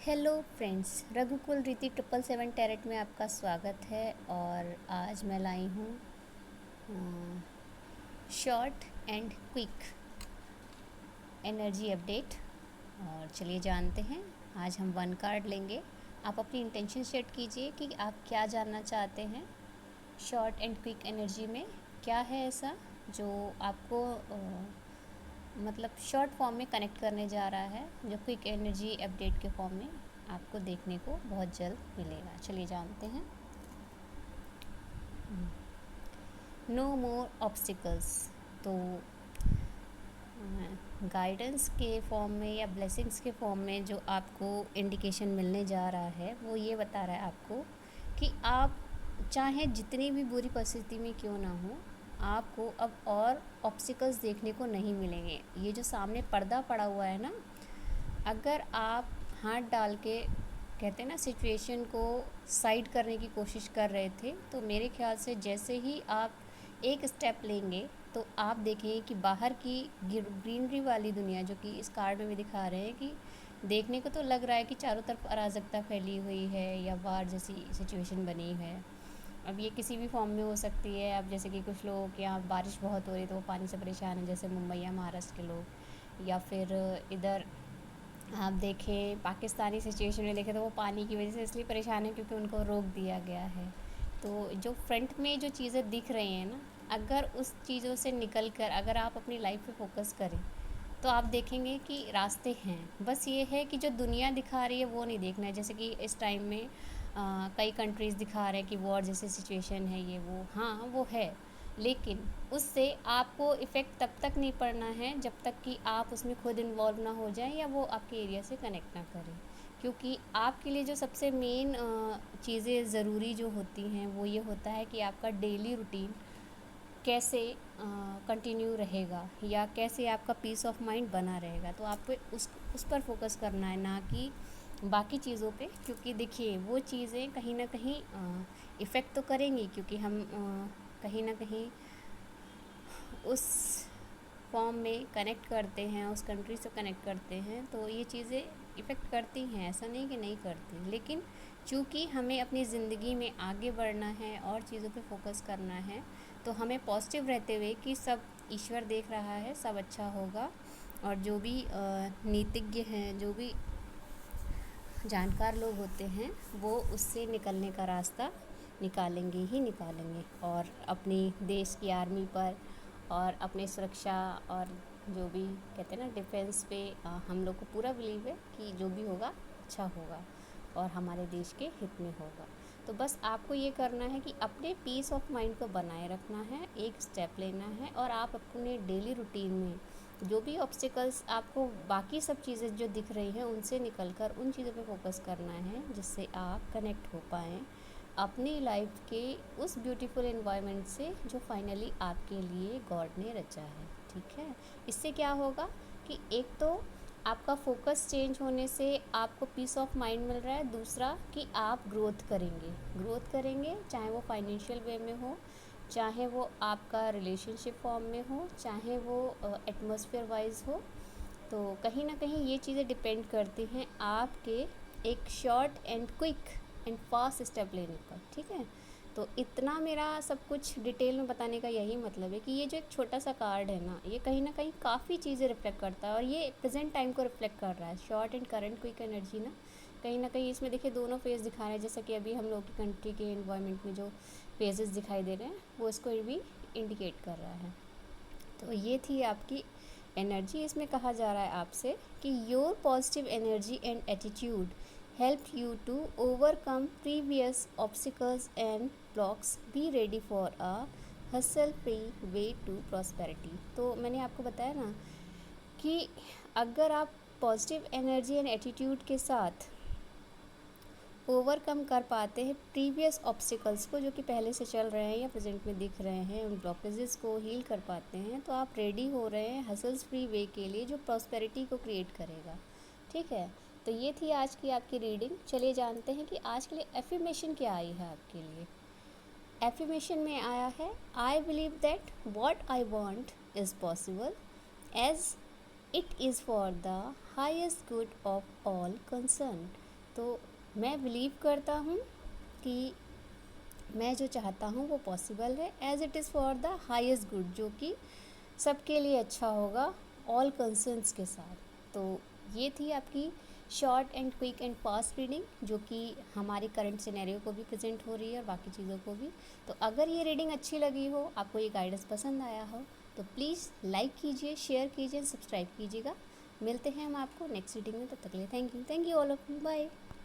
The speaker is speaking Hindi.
हेलो फ्रेंड्स, रघुकुल रीति 777 टैरेट में आपका स्वागत है। और आज मैं लाई हूँ short and quick energy update. और चलिए जानते हैं। आज हम 1 कार्ड लेंगे। आप अपनी इंटेंशन सेट कीजिए कि आप क्या जानना चाहते हैं। शॉर्ट एंड क्विक एनर्जी में क्या है ऐसा जो आपको मतलब शॉर्ट फॉर्म में कनेक्ट करने जा रहा है, जो क्विक एनर्जी अपडेट के फॉर्म में आपको देखने को बहुत जल्द मिलेगा। चलिए जानते हैं। नो मोर ऑब्स्टिकल्स। तो गाइडेंस के फॉर्म में या ब्लेसिंग्स के फॉर्म में जो आपको इंडिकेशन मिलने जा रहा है वो ये बता रहा है आपको कि आप चाहे जितनी भी बुरी परिस्थिति में क्यों ना हो, आपको अब और ऑब्स्टिकल्स देखने को नहीं मिलेंगे। ये जो सामने पर्दा पड़ा हुआ है ना, अगर आप हाथ डाल के कहते हैं ना सिचुएशन को साइड करने की कोशिश कर रहे थे, तो मेरे ख्याल से जैसे ही आप एक स्टेप लेंगे तो आप देखेंगे कि बाहर की ग्रीनरी वाली दुनिया, जो कि इस कार्ड में भी दिखा रहे हैं कि देखने को तो लग रहा है कि चारों तरफ अराजकता फैली हुई है या वार जैसी सिचुएशन बनी है। अब ये किसी भी फॉर्म में हो सकती है। अब जैसे कि कुछ लोगों के यहाँ बारिश बहुत हो रही है तो वो पानी से परेशान है, जैसे मुंबई या महाराष्ट्र के लोग। या फिर इधर आप देखें पाकिस्तानी सिचुएशन में देखें तो वो पानी की वजह से इसलिए परेशान है क्योंकि उनको रोक दिया गया है। तो जो फ्रंट में जो चीज़ें दिख रही हैं ना, अगर उस चीज़ों से निकल कर अगर आप अपनी लाइफ पे फोकस करें तो आप देखेंगे कि रास्ते हैं। बस ये है कि जो दुनिया दिखा रही है वो नहीं देखना है। जैसे कि इस टाइम में कई कंट्रीज़ दिखा रहे हैं कि वॉर जैसे सिचुएशन है, ये वो, हाँ वो है, लेकिन उससे आपको इफ़ेक्ट तब तक नहीं पड़ना है जब तक कि आप उसमें खुद इन्वॉल्व ना हो जाएं या वो आपके एरिया से कनेक्ट ना करें। क्योंकि आपके लिए जो सबसे मेन चीज़ें ज़रूरी जो होती हैं वो ये होता है कि आपका डेली रूटीन कैसे कंटिन्यू रहेगा या कैसे आपका पीस ऑफ माइंड बना रहेगा। तो आपको उस पर फोकस करना है, ना कि बाकी चीज़ों पे। क्योंकि देखिए वो चीज़ें कहीं ना कहीं इफ़ेक्ट तो करेंगी, क्योंकि हम कहीं ना कहीं उस फॉर्म में कनेक्ट करते हैं, उस कंट्री से कनेक्ट करते हैं, तो ये चीज़ें इफ़ेक्ट करती हैं, ऐसा नहीं कि नहीं करती। लेकिन चूँकि हमें अपनी ज़िंदगी में आगे बढ़ना है और चीज़ों पे फोकस करना है, तो हमें पॉजिटिव रहते हुए कि सब ईश्वर देख रहा है, सब अच्छा होगा। और जो भी नीतिज्ञ हैं, जो भी जानकार लोग होते हैं, वो उससे निकलने का रास्ता निकालेंगे ही निकालेंगे। और अपनी देश की आर्मी पर और अपने सुरक्षा और जो भी कहते हैं ना डिफेंस पे हम लोग को पूरा बिलीव है कि जो भी होगा अच्छा होगा और हमारे देश के हित में होगा। तो बस आपको ये करना है कि अपने पीस ऑफ माइंड को बनाए रखना है, एक स्टेप लेना है और आप अपने डेली रूटीन में जो भी ऑब्स्टिकल्स आपको बाकी सब चीज़ें जो दिख रही हैं उनसे निकलकर उन चीज़ों पे फोकस करना है जिससे आप कनेक्ट हो पाएँ अपनी लाइफ के उस ब्यूटीफुल एनवायरनमेंट से जो फाइनली आपके लिए गॉड ने रचा है। ठीक है, इससे क्या होगा कि एक तो आपका फोकस चेंज होने से आपको पीस ऑफ माइंड मिल रहा है, दूसरा कि आप ग्रोथ करेंगे, चाहे वो फाइनेंशियल वे में हो, चाहे वो आपका रिलेशनशिप फॉर्म में हो, चाहे वो एटमॉस्फेयर वाइज हो। तो कहीं ना कहीं ये चीज़ें डिपेंड करती हैं आपके एक short and quick and fast step लेने पर। ठीक है, तो इतना मेरा सब कुछ डिटेल में बताने का यही मतलब है कि ये जो एक छोटा सा कार्ड है ना, ये कहीं ना कहीं काफ़ी चीज़ें रिफ्लेक्ट करता है और ये प्रेजेंट टाइम को रिफ्लेक्ट कर रहा है। Short and current quick energy ना कहीं इसमें देखिए दोनों फेज़ दिखा रहे हैं। जैसे कि अभी हम लोग की कंट्री के इन्वायरमेंट में जो फेजेस दिखाई दे रहे हैं वो इसको भी इंडिकेट कर रहा है। तो ये थी आपकी एनर्जी। इसमें कहा जा रहा है आपसे कि your positive energy and attitude help you to overcome previous obstacles and blocks, be ready for a hassle free way to prosperity. तो मैंने आपको बताया ना कि अगर आप पॉजिटिव एनर्जी एंड एटीट्यूड के साथ ओवरकम कर पाते हैं प्रीवियस ऑब्स्टिकल्स को जो कि पहले से चल रहे हैं या प्रेजेंट में दिख रहे हैं, उन ब्लॉकेजेस को हील कर पाते हैं, तो आप रेडी हो रहे हैं हसल्स फ्री वे के लिए जो प्रॉस्पेरिटी को क्रिएट करेगा। ठीक है, तो ये थी आज की आपकी रीडिंग। चलिए जानते हैं कि आज के लिए एफर्मेशन क्या आई है आपके लिए। एफर्मेशन में आया है, I believe that what I want is possible as it is for the highest good of all concern. तो मैं बिलीव करता हूँ कि मैं जो चाहता हूँ वो पॉसिबल है, as it is for the highest good, जो कि सबके लिए अच्छा होगा, ऑल कंसर्न्स के साथ। तो ये थी आपकी short and quick and fast reading, जो कि हमारे करंट सिनेरियो को भी प्रेजेंट हो रही है और बाकी चीज़ों को भी। तो अगर ये रीडिंग अच्छी लगी हो, आपको ये गाइडेंस पसंद आया हो, तो प्लीज़ लाइक कीजिए, शेयर कीजिए, सब्सक्राइब कीजिएगा। मिलते हैं हम आपको नेक्स्ट रीडिंग में, तब तक के लिए thank you all of you, bye.